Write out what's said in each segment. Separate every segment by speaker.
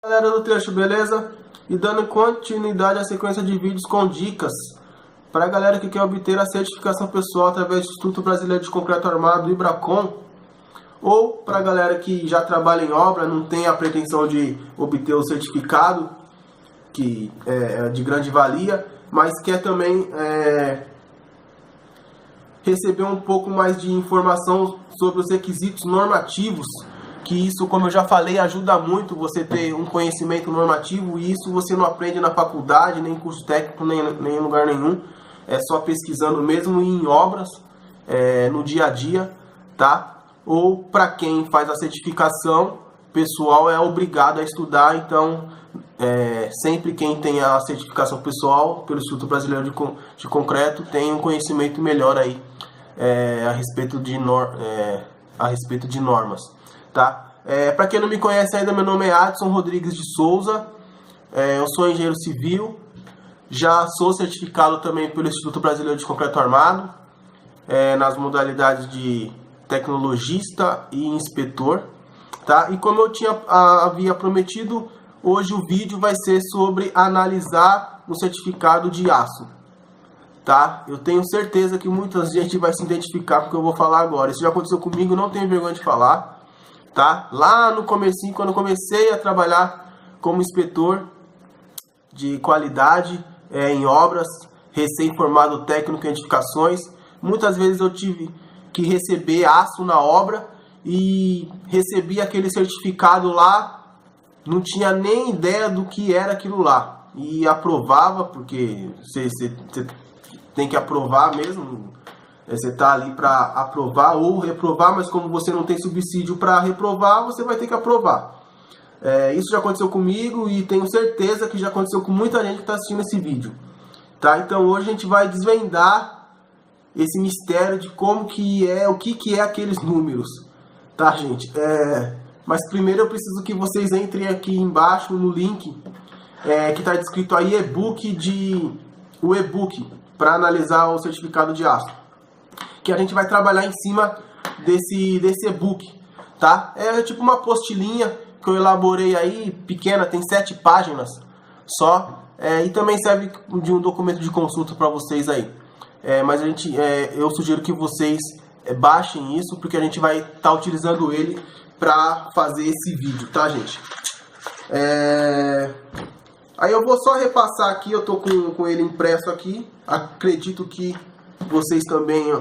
Speaker 1: Galera do trecho, beleza? E dando continuidade à sequência de vídeos com dicas para a galera que quer obter a certificação pessoal através do Instituto Brasileiro de Concreto Armado, IBRACON, ou para a galera que já trabalha em obra, não tem a pretensão de obter o certificado, que é de grande valia, mas quer também receber um pouco mais de informação sobre os requisitos normativos, que isso, como eu já falei, ajuda muito você ter um conhecimento normativo, e isso você não aprende na faculdade, nem em curso técnico, nem em lugar nenhum. É só pesquisando mesmo em obras, no dia a dia, tá? Ou para quem faz a certificação pessoal é obrigado a estudar, então sempre quem tem a certificação pessoal pelo Instituto Brasileiro de Concreto tem um conhecimento melhor aí a respeito de normas. Tá? Para quem não me conhece ainda, meu nome é Adson Rodrigues de Souza, eu sou engenheiro civil, já sou certificado também pelo Instituto Brasileiro de Concreto Armado, nas modalidades de tecnologista e inspetor. Tá? E como eu havia prometido, hoje o vídeo vai ser sobre analisar o certificado de aço. Tá? Eu tenho certeza que muita gente vai se identificar com o que eu vou falar agora. Isso já aconteceu comigo, não tenho vergonha de falar. Tá? Lá no comecinho, quando eu comecei a trabalhar como inspetor de qualidade em obras, recém-formado técnico em edificações, muitas vezes eu tive que receber aço na obra e recebi aquele certificado lá, não tinha nem ideia do que era aquilo lá, e aprovava, porque você tem que aprovar mesmo. Você está ali para aprovar ou reprovar, mas como você não tem subsídio para reprovar, você vai ter que aprovar. Isso já aconteceu comigo e tenho certeza que já aconteceu com muita gente que está assistindo esse vídeo. Tá? Então hoje a gente vai desvendar esse mistério de como que o que é aqueles números. Tá, gente? Mas primeiro eu preciso que vocês entrem aqui embaixo no link que está descrito aí o e-book para analisar o certificado de aço, que a gente vai trabalhar em cima desse e-book, tá? É tipo uma postilhinha que eu elaborei aí, pequena, tem 7 páginas só, e também serve de um documento de consulta para vocês aí. Mas eu sugiro que vocês baixem isso, porque a gente vai estar utilizando ele para fazer esse vídeo, tá, gente? Aí eu vou só repassar aqui, eu tô com ele impresso aqui, acredito que vocês também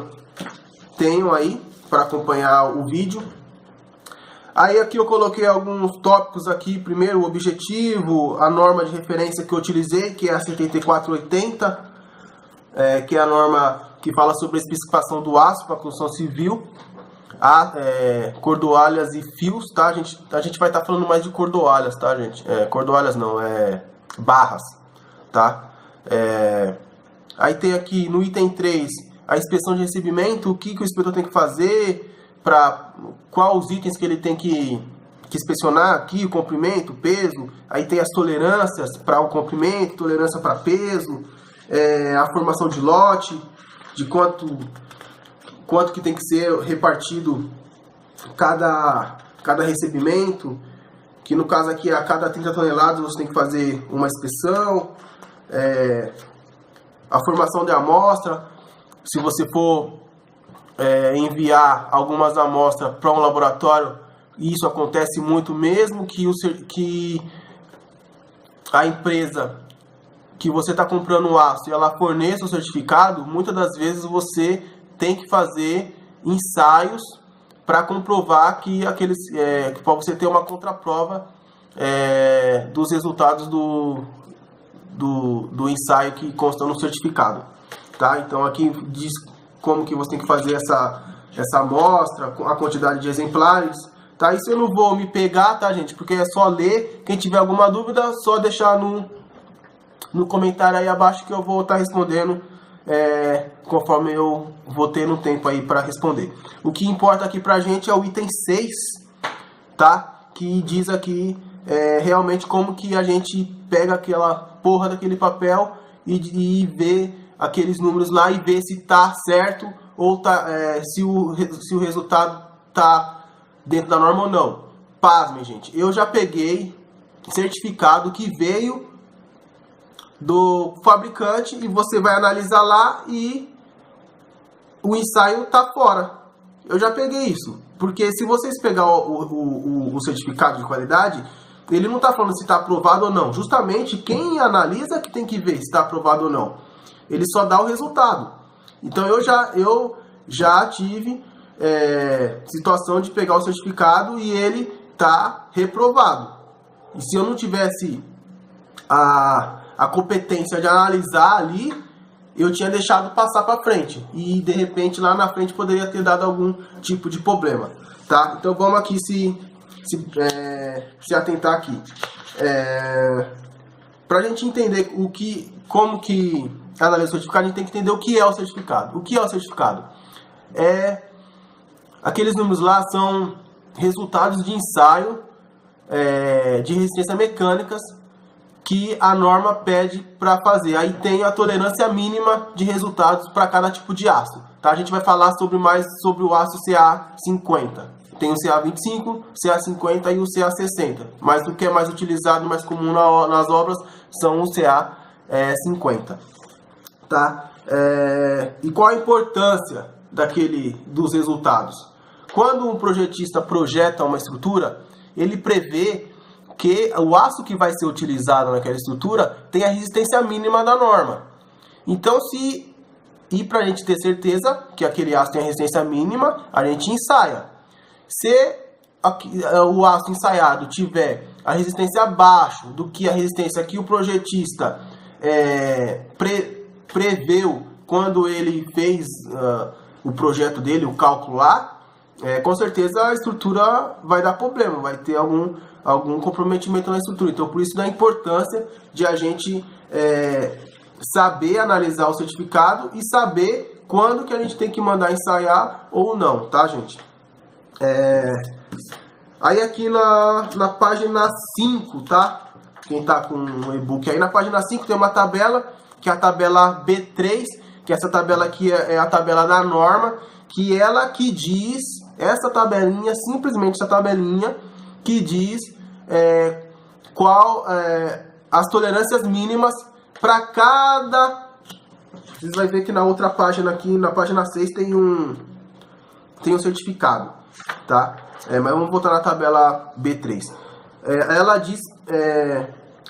Speaker 1: tenham aí para acompanhar o vídeo. Aí aqui eu coloquei alguns tópicos aqui. Primeiro, o objetivo, a norma de referência que eu utilizei, que é a 7480, que é a norma que fala sobre a especificação do aço para construção civil, cordoalhas e fios, tá? A gente vai estar falando mais de cordoalhas, tá, gente? Cordoalhas não, barras, tá? Aí tem aqui no item 3 a inspeção de recebimento, o que o inspetor tem que fazer, quais os itens que ele tem que inspecionar aqui, o comprimento, o peso. Aí tem as tolerâncias para o comprimento, tolerância para peso, a formação de lote, de quanto que tem que ser repartido cada recebimento, que no caso aqui a cada 30 toneladas você tem que fazer uma inspeção, a formação de amostra. Se você for enviar algumas amostras para um laboratório, isso acontece muito, mesmo que a empresa que você está comprando o aço e ela forneça o certificado, muitas das vezes você tem que fazer ensaios para comprovar que para você ter uma contraprova dos resultados do ensaio que consta no certificado. Tá? Então aqui diz como que você tem que fazer essa amostra, a quantidade de exemplares. Tá? Isso eu não vou me pegar, tá, gente? Porque é só ler. Quem tiver alguma dúvida, só deixar no comentário aí abaixo que eu vou estar respondendo conforme eu vou ter no tempo aí para responder. O que importa aqui pra gente é o item 6, tá? Que diz aqui realmente como que a gente pega aquela porra daquele papel e vê aqueles números lá e ver se tá certo ou se o resultado tá dentro da norma ou não. Pasmem, gente, eu já peguei certificado que veio do fabricante e você vai analisar lá e o ensaio tá fora. Eu já peguei isso, porque se vocês pegar o certificado de qualidade, ele não está falando se está aprovado ou não. Justamente quem analisa que tem que ver se está aprovado ou não. Ele só dá o resultado. Então eu já tive situação de pegar o certificado e ele tá reprovado. E se eu não tivesse a competência de analisar ali, eu tinha deixado passar para frente. E de repente lá na frente poderia ter dado algum tipo de problema. Tá? Então vamos aqui se atentar aqui. Para a gente entender como que analisa o certificado, a gente tem que entender o que é o certificado. O que é o certificado? Aqueles números lá são resultados de ensaio de resistência mecânicas que a norma pede para fazer. Aí tem a tolerância mínima de resultados para cada tipo de aço. Tá? A gente vai falar mais sobre o aço CA50. Tem o CA25, CA50 e o CA60. Mas o que é mais utilizado, mais comum nas obras, são o CA50. Tá? E qual a importância dos resultados? Quando um projetista projeta uma estrutura, ele prevê que o aço que vai ser utilizado naquela estrutura tem a resistência mínima da norma. Então, para a gente ter certeza que aquele aço tem a resistência mínima, a gente ensaia. Se o aço ensaiado tiver a resistência abaixo do que a resistência que o projetista preveu quando ele fez o projeto dele, o cálculo lá, com certeza a estrutura vai dar problema, vai ter algum comprometimento na estrutura. Então, por isso da importância de a gente saber analisar o certificado e saber quando que a gente tem que mandar ensaiar ou não, tá, gente? Aí aqui na página 5, tá? Quem tá com o e-book aí, na página 5 tem uma tabela, que é a tabela B3, que essa tabela aqui é a tabela da norma, que ela que diz, essa tabelinha, simplesmente essa tabelinha, que diz as tolerâncias mínimas para cada... Vocês vão ver que na outra página aqui, na página 6, tem um certificado, tá? Mas vamos voltar na tabela B3. Ela diz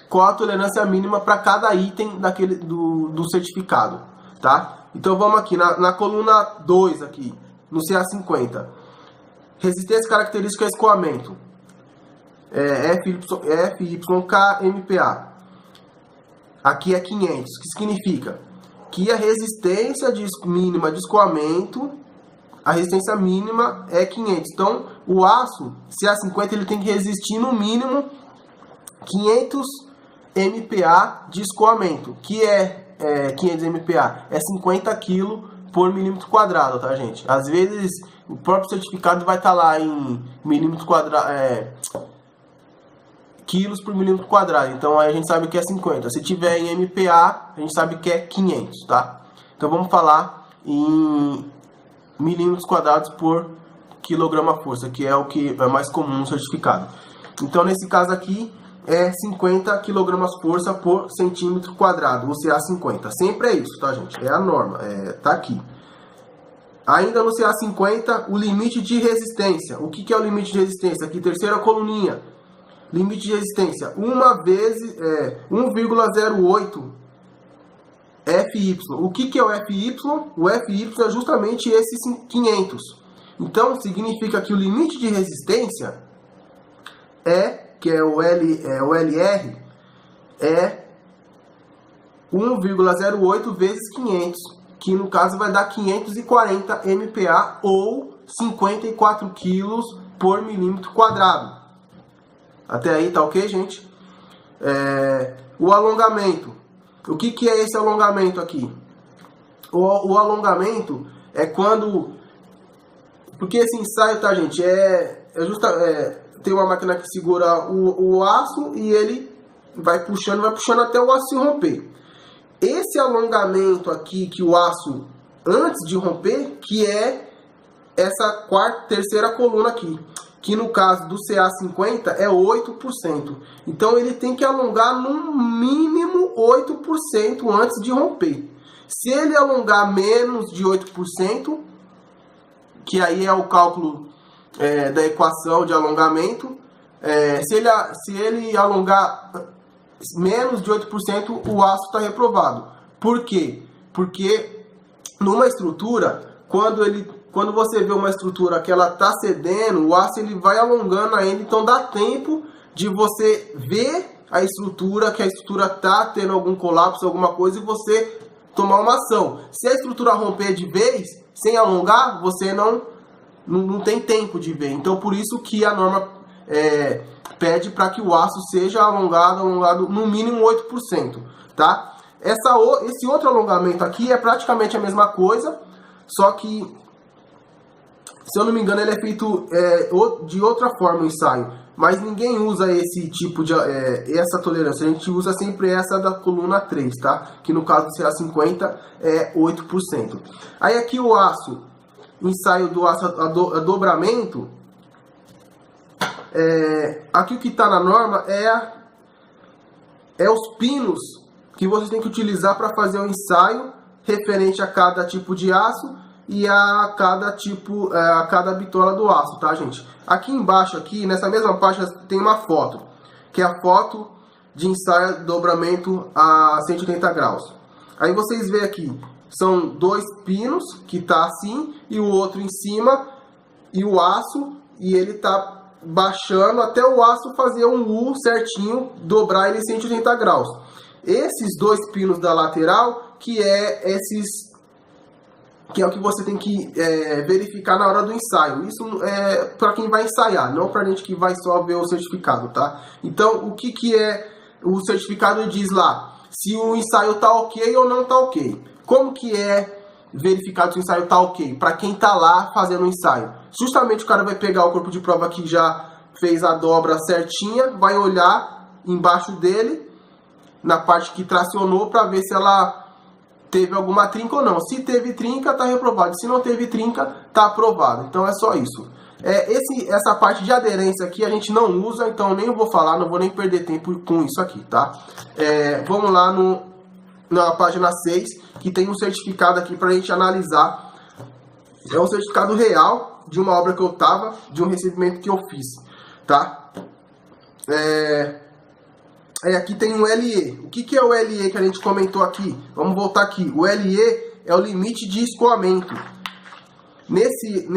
Speaker 1: qual a tolerância mínima para cada item do certificado, tá? Então vamos aqui na coluna 2 aqui, no CA50. Resistência característica a escoamento. FYK-MPa. Aqui é 500, que significa que a resistência mínima de escoamento, a resistência mínima é 500. Então, o aço CA50 ele tem que resistir no mínimo 500 MPa de escoamento, que 500 MPa é 50 kg por milímetro quadrado, tá, gente? Às vezes o próprio certificado vai estar lá em milímetro quadrado, quilos por milímetro quadrado. Então aí a gente sabe que é 50. Se tiver em MPa, a gente sabe que é 500, tá? Então vamos falar em milímetros quadrados por quilograma-força, que é o que é mais comum no certificado. Então nesse caso aqui é 50 kg-força por centímetro quadrado, o CA50. Sempre é isso, tá, gente? É a norma, tá aqui. Ainda no CA50, o limite de resistência. O que é o limite de resistência? Aqui, terceira coluninha. Limite de resistência, 1,08 FY. O que é o FY? O FY é justamente esses 500. Então, significa que o limite de resistência que é o LR, é 1,08 vezes 500, que no caso vai dar 540 MPa ou 54 kg por milímetro quadrado. Até aí tá ok, gente? O alongamento. O que é esse alongamento aqui? O alongamento é quando... Porque esse ensaio, tá, gente? Tem uma máquina que segura o aço e ele vai puxando até o aço se romper. Esse alongamento aqui, que o aço, antes de romper, que é essa terceira coluna aqui. que no caso do CA50 é 8%. Então ele tem que alongar no mínimo 8% antes de romper. Se ele alongar menos de 8%, que aí é o cálculo da equação de alongamento, se ele alongar menos de 8%, o aço está reprovado. Por quê? Porque numa estrutura, quando você vê uma estrutura que ela está cedendo, o aço ele vai alongando ainda, então dá tempo de você ver a estrutura, que a estrutura está tendo algum colapso, alguma coisa, e você tomar uma ação. Se a estrutura romper de vez, sem alongar, você não tem tempo de ver. Então, por isso que a norma pede para que o aço seja alongado no mínimo 8%, tá? Esse outro alongamento aqui é praticamente a mesma coisa, só que, se eu não me engano, ele é feito de outra forma o ensaio. Mas ninguém usa esse tipo de essa tolerância. A gente usa sempre essa da coluna 3, tá? Que no caso do CA50 é 8%. Aí aqui o aço, ensaio do aço a dobramento. Aqui o que está na norma é os pinos que você tem que utilizar para fazer o ensaio referente a cada tipo de aço e a cada bitola do aço, tá, gente? Aqui embaixo, nessa mesma página, tem uma foto, que é a foto de ensaio de dobramento a 180 graus. Aí vocês veem aqui, são dois pinos, que tá assim, e o outro em cima, e o aço, e ele tá baixando até o aço fazer um U certinho, dobrar ele em 180 graus. Esses dois pinos da lateral, que é o que você tem que verificar na hora do ensaio. Isso é para quem vai ensaiar, não para a gente que vai só ver o certificado, tá? Então, o que é o certificado? Diz lá se o ensaio tá ok ou não tá ok. Como que é verificado se o ensaio tá ok? Para quem tá lá fazendo o ensaio. Justamente o cara vai pegar o corpo de prova que já fez a dobra certinha, vai olhar embaixo dele, na parte que tracionou, para ver se ela teve alguma trinca ou não. Se teve trinca, está reprovado. Se não teve trinca, está aprovado. Então é só isso. Essa parte de aderência aqui a gente não usa, então nem vou falar, não vou nem perder tempo com isso aqui, tá? Vamos lá na página 6, que tem um certificado aqui para a gente analisar. É um certificado real de uma obra que eu tava, de um recebimento que eu fiz, tá? Aqui tem um LE. O que é o LE que a gente comentou aqui? Vamos voltar aqui. O LE é o limite de escoamento. Nesse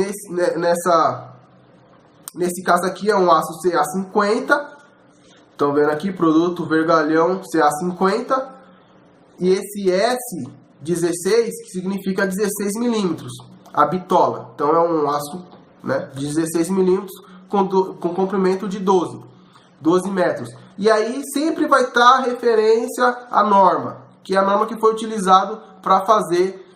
Speaker 1: caso aqui é um aço CA50. Estão vendo aqui? Produto vergalhão CA50. E esse S16, que significa 16 milímetros. A bitola. Então é um aço, né, de 16 milímetros com comprimento de 12 metros. E aí sempre vai estar referência à norma, que é a norma que foi utilizada para fazer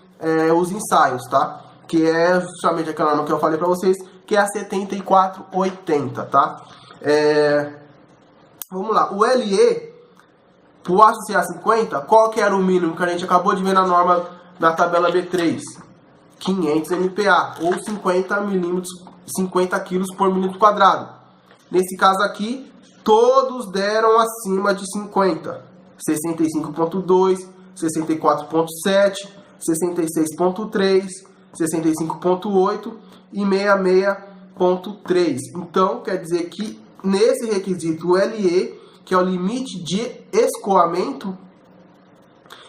Speaker 1: os ensaios, tá? Que é justamente aquela norma que eu falei para vocês, que é a 7480, tá? Vamos lá, o LE, para o aço CA50, qual que era o mínimo que a gente acabou de ver na norma na tabela B3? 500 MPa, ou 50 milímetros, 50 quilos por milímetro quadrado. Nesse caso aqui, todos deram acima de 50. 65.2, 64.7, 66.3, 65.8 e 66.3. Então, quer dizer que nesse requisito, o LE, que é o limite de escoamento,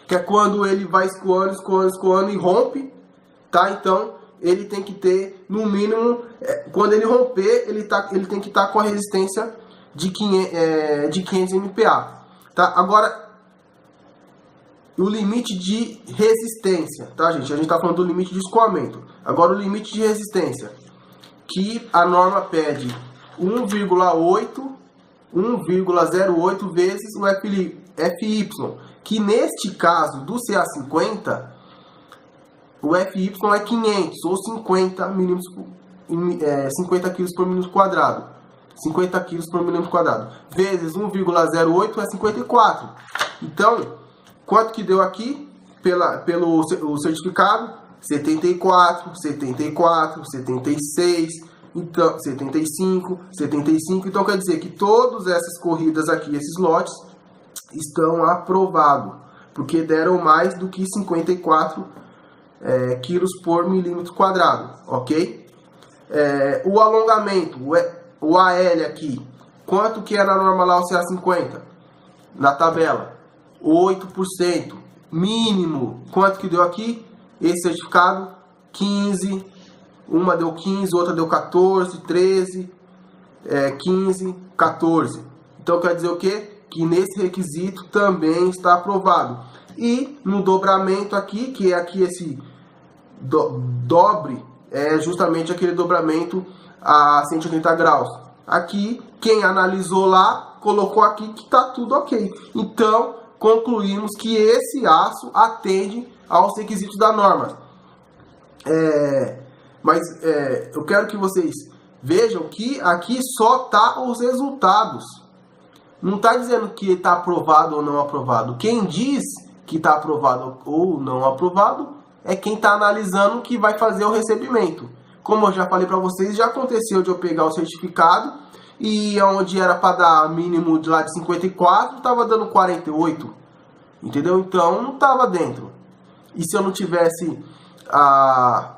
Speaker 1: que é quando ele vai escoando e rompe, tá? Então, ele tem que ter, no mínimo, quando ele romper, ele tem que estar com a resistência de 500 MPa, tá? Agora, o limite de resistência, tá, gente? A gente tá falando do limite de escoamento. Agora, o limite de resistência, que a norma pede 1,08 vezes o FY, que neste caso do CA50, o FY é 500 ou 50 kg por milímetro quadrado. 50 kg por milímetro quadrado. Vezes 1,08 é 54. Então, quanto que deu aqui pelo certificado? 74, 74, 76, então 75, 75. Então quer dizer que todas essas corridas aqui, esses lotes, estão aprovados, porque deram mais do que 54 quilos por milímetro quadrado, ok? O alongamento, o AL aqui, quanto que é na norma lá o CA50? Na tabela, 8%. Mínimo, quanto que deu aqui? Esse certificado, 15. Uma deu 15, outra deu 14, 13, 15, 14. Então quer dizer o quê? Que nesse requisito também está aprovado. E no dobramento aqui, que é aqui esse dobre, é justamente aquele dobramento a 180 graus. Aqui, quem analisou lá, colocou aqui que está tudo ok. Então, concluímos que esse aço atende aos requisitos da norma. Mas eu quero que vocês vejam que aqui só tá os resultados. Não está dizendo que está aprovado ou não aprovado. Quem diz que está aprovado ou não aprovado é quem está analisando que vai fazer o recebimento. Como eu já falei para vocês, já aconteceu de eu pegar o certificado e onde era para dar mínimo de lá de 54, estava dando 48. Entendeu? Então não estava dentro. E se eu não tivesse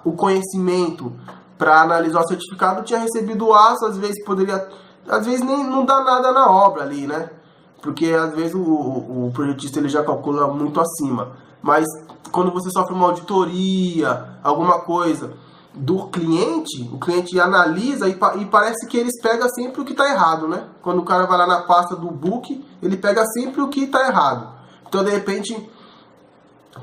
Speaker 1: o conhecimento para analisar o certificado, eu tinha recebido o aço, às vezes poderia... Às vezes nem não dá nada na obra ali, né? Porque às vezes o projetista ele já calcula muito acima. Mas quando você sofre uma auditoria, alguma coisa do cliente, o cliente analisa e parece que eles pegam sempre o que está errado, né? Quando o cara vai lá na pasta do book, ele pega sempre o que está errado. Então, de repente,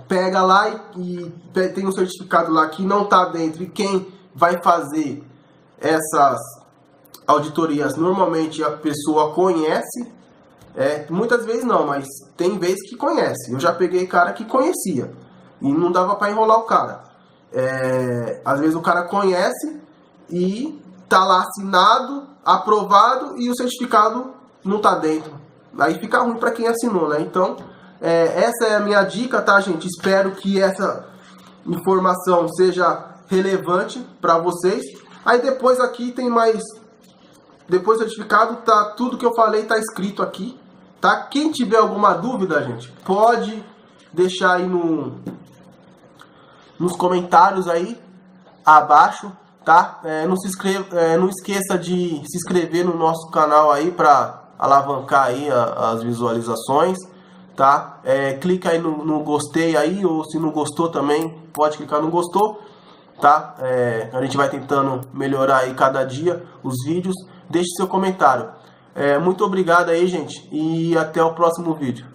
Speaker 1: pega lá e tem um certificado lá que não está dentro. E quem vai fazer essas auditorias, normalmente a pessoa conhece, muitas vezes não, mas tem vezes que conhece. Eu já peguei cara que conhecia e não dava para enrolar o cara. Às vezes o cara conhece e tá lá assinado, aprovado e o certificado não tá dentro. Aí fica ruim para quem assinou, né? Então, essa é a minha dica, tá, gente? Espero que essa informação seja relevante para vocês. Aí depois aqui tem mais... Depois do certificado, tá, tudo que eu falei tá escrito aqui, tá? Quem tiver alguma dúvida, gente, pode deixar aí nos comentários aí abaixo, tá? Não esqueça de se inscrever no nosso canal aí para alavancar aí as visualizações, tá? Clica aí no gostei aí, ou se não gostou também, pode clicar no gostou, tá? A gente vai tentando melhorar aí cada dia os vídeos. Deixe seu comentário. Muito obrigado aí, gente, e até o próximo vídeo.